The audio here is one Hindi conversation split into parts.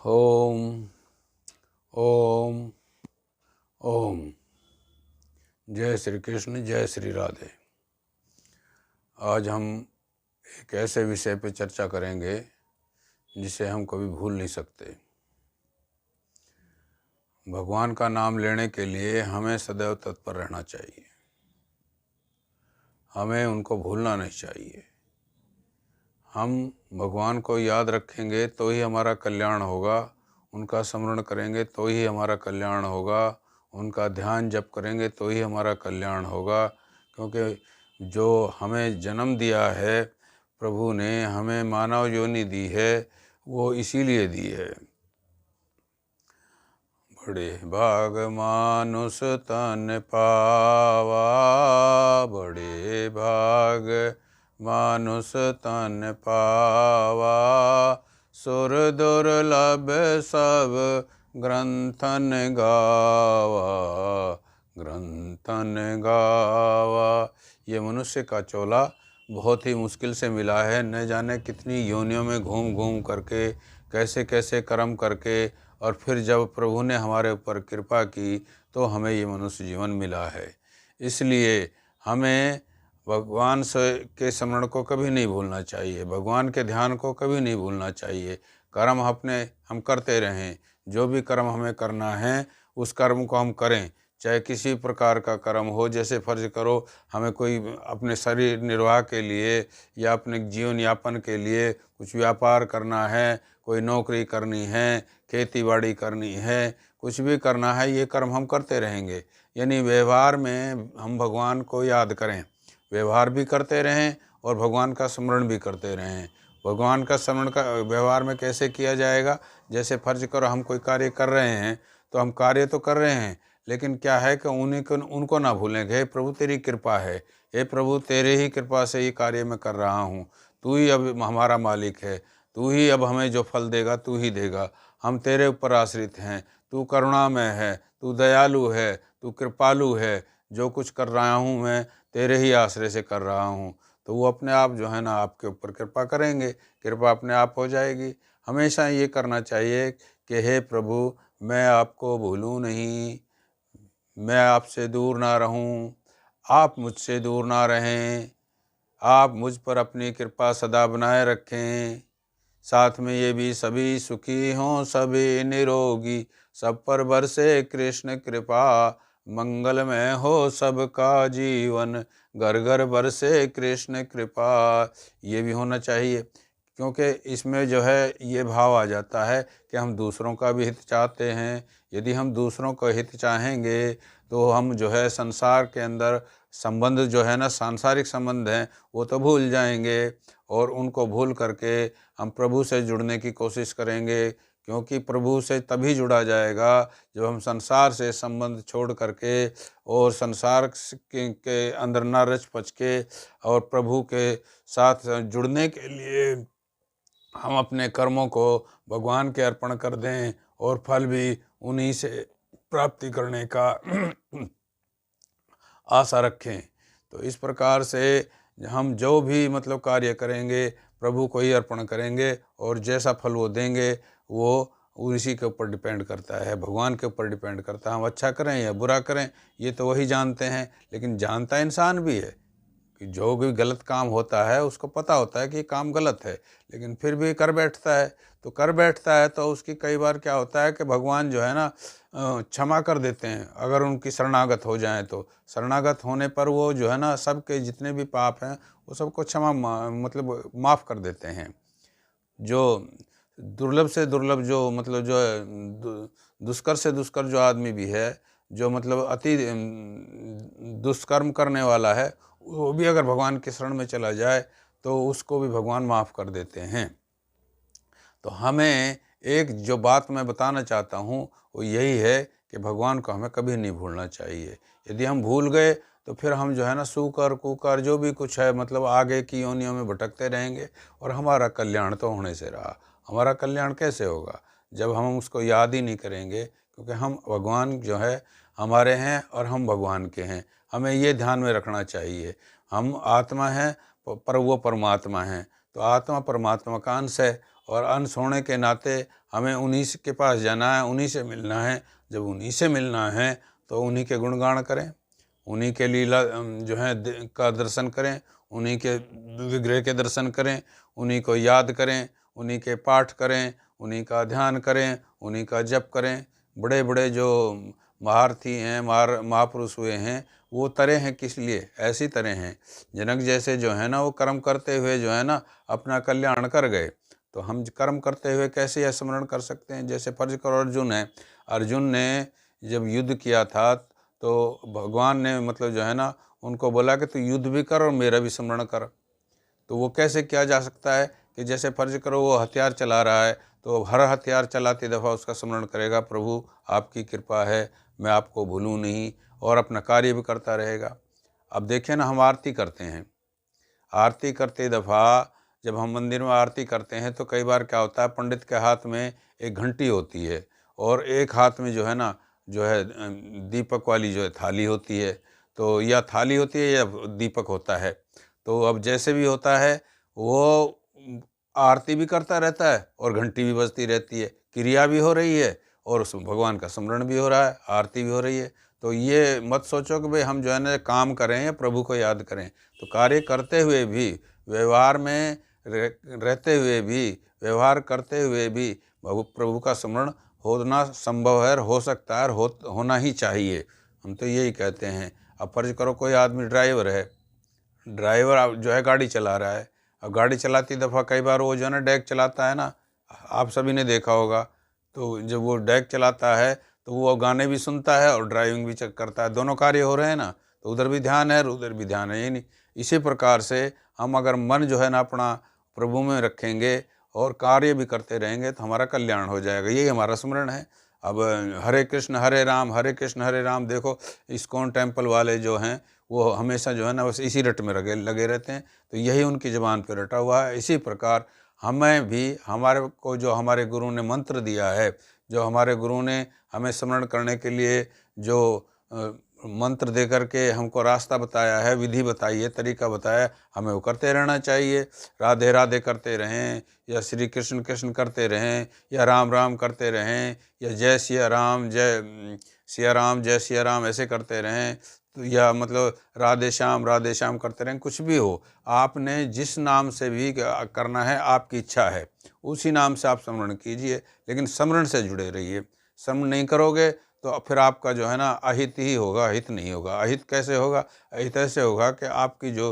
ओम ओम ओम। जय श्री कृष्ण, जय श्री राधे। आज हम एक ऐसे विषय पर चर्चा करेंगे जिसे हम कभी भूल नहीं सकते। भगवान का नाम लेने के लिए हमें सदैव तत्पर रहना चाहिए, हमें उनको भूलना नहीं चाहिए। हम भगवान को याद रखेंगे तो ही हमारा कल्याण होगा, उनका स्मरण करेंगे तो ही हमारा कल्याण होगा, उनका ध्यान जप करेंगे तो ही हमारा कल्याण होगा। क्योंकि जो हमें जन्म दिया है, प्रभु ने हमें मानव योनि दी है, वो इसीलिए दी है। बड़े भाग मानुष तन पावा, बड़े भाग मानुष तन पावा, सुर दुर्लभ सब ग्रंथन गावा, ग्रंथन गावा। ये मनुष्य का चोला बहुत ही मुश्किल से मिला है। न जाने कितनी योनियों में घूम घूम करके, कैसे कैसे कर्म करके, और फिर जब प्रभु ने हमारे ऊपर कृपा की तो हमें ये मनुष्य जीवन मिला है। इसलिए हमें भगवान से के स्मरण को कभी नहीं भूलना चाहिए, भगवान के ध्यान को कभी नहीं भूलना चाहिए। कर्म हम करते रहें, जो भी कर्म हमें करना है उस कर्म को हम करें, चाहे किसी प्रकार का कर्म हो। जैसे फर्ज करो हमें कोई अपने शरीर निर्वाह के लिए या अपने जीवन यापन के लिए कुछ व्यापार करना है, कोई नौकरी करनी है, खेती बाड़ी करनी है, कुछ भी करना है, ये कर्म हम करते रहेंगे। यानी व्यवहार में हम भगवान को याद करें, व्यवहार भी करते रहें और भगवान का स्मरण भी करते रहें। भगवान का स्मरण का व्यवहार में कैसे किया जाएगा? जैसे फर्ज करो हम कोई कार्य कर रहे हैं, तो हम कार्य तो कर रहे हैं, लेकिन क्या है कि उनको ना भूलें। हे प्रभु तेरी कृपा है, हे प्रभु तेरे ही कृपा से ये कार्य मैं कर रहा हूँ, तू ही अब हमारा मालिक है, तू ही अब हमें जो फल देगा तू ही देगा। हम तेरे ऊपर आश्रित हैं, तू करुणामय है, तू दयालु है, तू कृपालु है। जो कुछ कर रहा हूँ मैं तेरे ही आश्रय से कर रहा हूँ। तो वो अपने आप जो है ना आपके ऊपर कृपा करेंगे, कृपा अपने आप हो जाएगी। हमेशा ये करना चाहिए कि हे प्रभु मैं आपको भूलूं नहीं, मैं आपसे दूर ना रहूं, आप मुझसे दूर ना रहें, आप मुझ पर अपनी कृपा सदा बनाए रखें। साथ में ये भी सभी सुखी हों, सभी निरोगी, सब पर बरसे कृष्ण कृपा, मंगलमय हो सबका जीवन, घर घर बरसे कृष्ण कृपा। ये भी होना चाहिए, क्योंकि इसमें जो है ये भाव आ जाता है कि हम दूसरों का भी हित चाहते हैं। यदि हम दूसरों का हित चाहेंगे तो हम जो है संसार के अंदर संबंध जो है ना, सांसारिक संबंध हैं, वो तो भूल जाएंगे, और उनको भूल करके हम प्रभु से जुड़ने की कोशिश करेंगे। क्योंकि प्रभु से तभी जुड़ा जाएगा जब हम संसार से संबंध छोड़ करके और संसार के अंदर न रच पच के और प्रभु के साथ जुड़ने के लिए हम अपने कर्मों को भगवान के अर्पण कर दें और फल भी उन्हीं से प्राप्ति करने का आशा रखें। तो इस प्रकार से हम जो भी मतलब कार्य करेंगे प्रभु को ही अर्पण करेंगे, और जैसा फल वो देंगे वो उसी के ऊपर डिपेंड करता है, भगवान के ऊपर डिपेंड करता है। हम अच्छा करें या बुरा करें ये तो वही जानते हैं, लेकिन जानता इंसान भी है कि जो भी गलत काम होता है उसको पता होता है कि ये काम गलत है, लेकिन फिर भी कर बैठता है। तो कर बैठता है तो उसकी कई बार क्या होता है कि भगवान जो है ना क्षमा कर देते हैं, अगर उनकी शरणागत हो जाएं तो। शरणागत होने पर वो जो है ना सबके जितने भी पाप हैं वो सबको क्षमा मतलब माफ़ कर देते हैं। जो दुर्लभ से दुर्लभ जो मतलब जो दुष्कर से दुष्कर जो आदमी भी है, जो मतलब अति दुष्कर्म करने वाला है, वो भी अगर भगवान के शरण में चला जाए तो उसको भी भगवान माफ़ कर देते हैं। तो हमें एक जो बात मैं बताना चाहता हूँ वो यही है कि भगवान को हमें कभी नहीं भूलना चाहिए। यदि हम भूल गए तो फिर हम जो है ना सूकर कुकर जो भी कुछ है मतलब आगे की योनियों में भटकते रहेंगे, और हमारा कल्याण तो होने से रहा। हमारा कल्याण कैसे होगा जब हम उसको याद ही नहीं करेंगे? क्योंकि हम भगवान जो है हमारे हैं और हम भगवान के हैं, हमें ये ध्यान में रखना चाहिए। हम आत्मा हैं पर वो परमात्मा हैं, तो आत्मा परमात्मा का अंश है, और अंश होने के नाते हमें उन्हीं के पास जाना है, उन्हीं से मिलना है। जब उन्हीं से मिलना है तो उन्हीं के गुणगान करें, उन्हीं के लीला जो है का दर्शन करें, उन्हीं के विग्रह के दर्शन करें, उन्हीं को याद करें, उन्हीं के पाठ करें, उन्हीं का ध्यान करें, उन्हीं का जप करें। बड़े बड़े जो महारथी हैं, महापुरुष हुए हैं, वो तरे हैं किस लिए? ऐसी तरह हैं। जनक जैसे जो है ना, वो कर्म करते हुए जो है ना अपना कल्याण कर गए। तो हम कर्म करते हुए कैसे यह स्मरण कर सकते हैं? जैसे फर्ज करो अर्जुन है, अर्जुन ने जब युद्ध किया था तो भगवान ने मतलब जो है ना उनको बोला कि तू युद्ध भी कर और मेरा भी स्मरण कर। तो वो कैसे किया जा सकता है कि जैसे फर्ज करो वो हथियार चला रहा है तो हर हथियार चलाती दफ़ा उसका स्मरण करेगा, प्रभु आपकी कृपा है, मैं आपको भूलूं नहीं, और अपना कार्य भी करता रहेगा। अब देखिए ना, हम आरती करते हैं, आरती करते दफ़ा जब हम मंदिर में आरती करते हैं तो कई बार क्या होता है, पंडित के हाथ में एक घंटी होती है और एक हाथ में जो है ना जो है दीपक वाली जो है थाली होती है। तो या थाली होती है या दीपक होता है। तो अब जैसे भी होता है वो आरती भी करता रहता है और घंटी भी बजती रहती है, क्रिया भी हो रही है और उसमें भगवान का स्मरण भी हो रहा है, आरती भी हो रही है। तो ये मत सोचो कि भाई हम जो है ना काम करें या प्रभु को याद करें। तो कार्य करते हुए भी, व्यवहार में रहते हुए भी, व्यवहार करते हुए भी प्रभु का स्मरण होना संभव है और हो सकता है और होना ही चाहिए। हम तो यही कहते हैं। अब फर्ज करो कोई आदमी ड्राइवर है, ड्राइवर जो है गाड़ी चला रहा है, अब गाड़ी चलाती दफ़ा कई बार वो जो है ना डेक चलाता है ना, आप सभी ने देखा होगा। तो जब वो डेक चलाता है तो वो गाने भी सुनता है और ड्राइविंग भी करता है, दोनों कार्य हो रहे हैं ना। तो उधर भी ध्यान है और उधर भी ध्यान है, ये नहीं। इसी प्रकार से हम अगर मन जो है ना अपना प्रभु में रखेंगे और कार्य भी करते रहेंगे तो हमारा कल्याण हो जाएगा। यही हमारा स्मरण है। अब हरे कृष्ण हरे राम, हरे कृष्ण हरे राम, देखो इस्कॉन टेम्पल वाले जो हैं वो हमेशा जो है ना बस इसी रट में लगे रहते हैं। तो यही उनकी ज़बान पे रटा हुआ है। इसी प्रकार हमें भी, हमारे को जो हमारे गुरु ने मंत्र दिया है, जो हमारे गुरु ने हमें स्मरण करने के लिए जो मंत्र दे करके हमको रास्ता बताया है, विधि बताई है, तरीका बताया है, हमें वो करते रहना चाहिए। राधे राधे करते रहें, या श्री कृष्ण कृष्ण करते रहें, या राम राम करते रहें, या जय सिया राम, जय सिया राम, जय सिया राम ऐसे करते रहें। तो या मतलब राधे श्याम करते रहें। कुछ भी हो, आपने जिस नाम से भी करना है, आपकी इच्छा है उसी नाम से आप स्मरण कीजिए, लेकिन स्मरण से जुड़े रहिए। स्मरण नहीं करोगे तो फिर आपका जो है ना अहित ही होगा, हित नहीं होगा। अहित कैसे होगा? अहित ऐसे होगा कि आपकी जो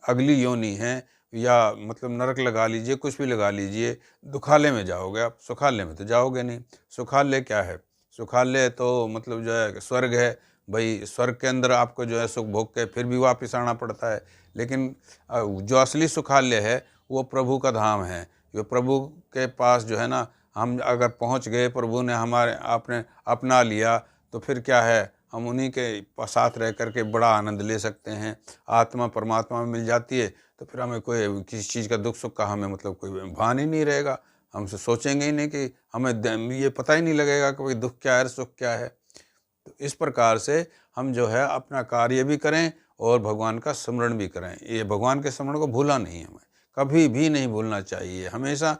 अगली योनि है, या मतलब नरक लगा लीजिए, कुछ भी लगा लीजिए, दुखालय में जाओगे आप, सुखालय में तो जाओगे नहीं। सुखालय क्या है? सुखालय तो मतलब जो है स्वर्ग है। भाई स्वर्ग के अंदर आपको जो है सुख भोग के फिर भी वापस आना पड़ता है। लेकिन जो असली सुखालय है वो प्रभु का धाम है। जो प्रभु के पास जो है ना हम अगर पहुंच गए, प्रभु ने हमारे आपने अपना लिया, तो फिर क्या है, हम उन्हीं के साथ रह कर के बड़ा आनंद ले सकते हैं। आत्मा परमात्मा में मिल जाती है तो फिर हमें कोई किसी चीज़ का दुख सुख का हमें मतलब कोई भान ही नहीं रहेगा। हम सोचेंगे ही नहीं कि हमें ये पता ही नहीं लगेगा कि भाई दुख क्या है, सुख क्या है। तो इस प्रकार से हम जो है अपना कार्य भी करें और भगवान का स्मरण भी करें। ये भगवान के स्मरण को भूला नहीं, हमें कभी भी नहीं भूलना चाहिए। हमेशा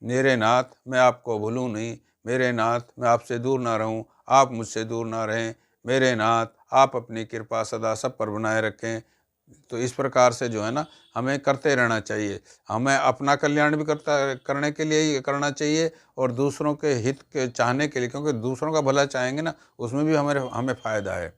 मेरे नाथ मैं आपको भूलूं नहीं, मेरे नाथ मैं आपसे दूर ना रहूं, आप मुझसे दूर ना रहें, मेरे नाथ आप अपनी कृपा सदा सब पर बनाए रखें। तो इस प्रकार से जो है ना हमें करते रहना चाहिए। हमें अपना कल्याण भी करने के लिए ही करना चाहिए और दूसरों के हित के चाहने के लिए, क्योंकि दूसरों का भला चाहेंगे ना, उसमें भी हमें फ़ायदा है।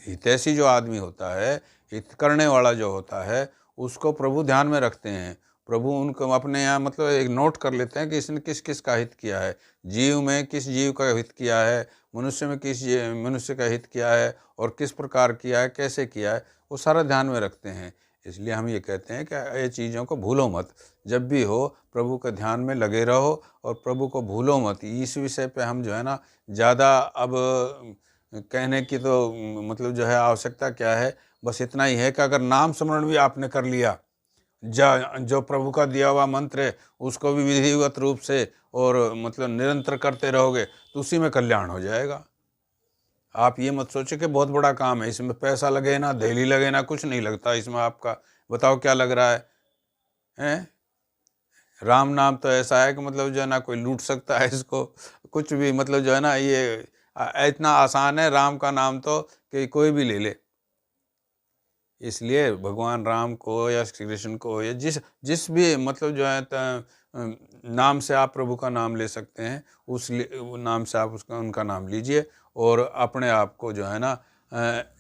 हितैषी जो आदमी होता है, हित करने वाला जो होता है, उसको प्रभु ध्यान में रखते हैं। प्रभु उनको अपने यहाँ मतलब एक नोट कर लेते हैं कि इसने किस किस का हित किया है, जीव में किस जीव का हित किया है, मनुष्य में किस मनुष्य का हित किया है और किस प्रकार किया है, कैसे किया है, वो सारा ध्यान में रखते हैं। इसलिए हम ये कहते हैं कि ये चीज़ों को भूलो मत। जब भी हो प्रभु के ध्यान में लगे रहो और प्रभु को भूलो मत। इस विषय पे हम जो है ना ज़्यादा अब कहने की तो मतलब जो है आवश्यकता क्या है, बस इतना ही है कि अगर नाम स्मरण भी आपने कर लिया, जो प्रभु का दिया हुआ मंत्र है उसको भी विधिवत रूप से और मतलब निरंतर करते रहोगे तो उसी में कल्याण हो जाएगा। आप ये मत सोचो कि बहुत बड़ा काम है, इसमें पैसा लगे ना, देली लगे ना, कुछ नहीं लगता इसमें आपका। बताओ क्या लग रहा है? हैं? राम नाम तो ऐसा है कि मतलब जो है ना कोई लूट सकता है इसको, कुछ भी मतलब जो है ना ये इतना आसान है राम का नाम तो कि कोई भी ले ले। इसलिए भगवान राम को या श्री कृष्ण को या जिस जिस भी मतलब जो है नाम से आप प्रभु का नाम ले सकते हैं, वो नाम से आप उसका उनका नाम लीजिए और अपने आप को जो है ना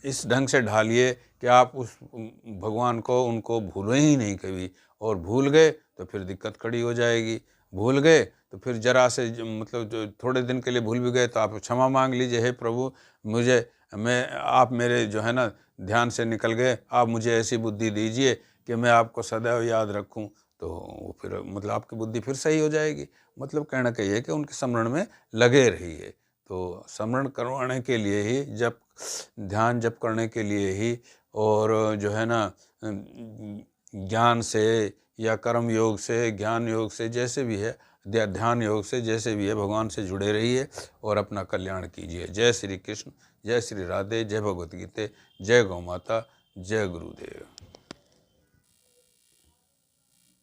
इस ढंग से ढालिए कि आप उस भगवान को उनको भूलें ही नहीं कभी। और भूल गए तो फिर दिक्कत खड़ी हो जाएगी। भूल गए तो फिर जरा से मतलब जो थोड़े दिन के लिए भूल भी गए तो आप क्षमा मांग लीजिए, हे प्रभु मुझे मैं आप मेरे जो है ना ध्यान से निकल गए, आप मुझे ऐसी बुद्धि दीजिए कि मैं आपको सदैव याद रखूं। तो वो फिर मतलब आपकी बुद्धि फिर सही हो जाएगी। मतलब कहना का ये है कि उनके स्मरण में लगे रहिए। तो स्मरण करवाने के लिए ही जब ध्यान जप करने के लिए ही और जो है ना ज्ञान से या कर्म योग से, ज्ञान योग से, जैसे भी है ध्यान योग से, जैसे भी है भगवान से जुड़े रहिए और अपना कल्याण कीजिए। जय श्री कृष्ण, जय श्री राधे, जय भगवत गीता, जय गौ माता, जय गुरुदेव।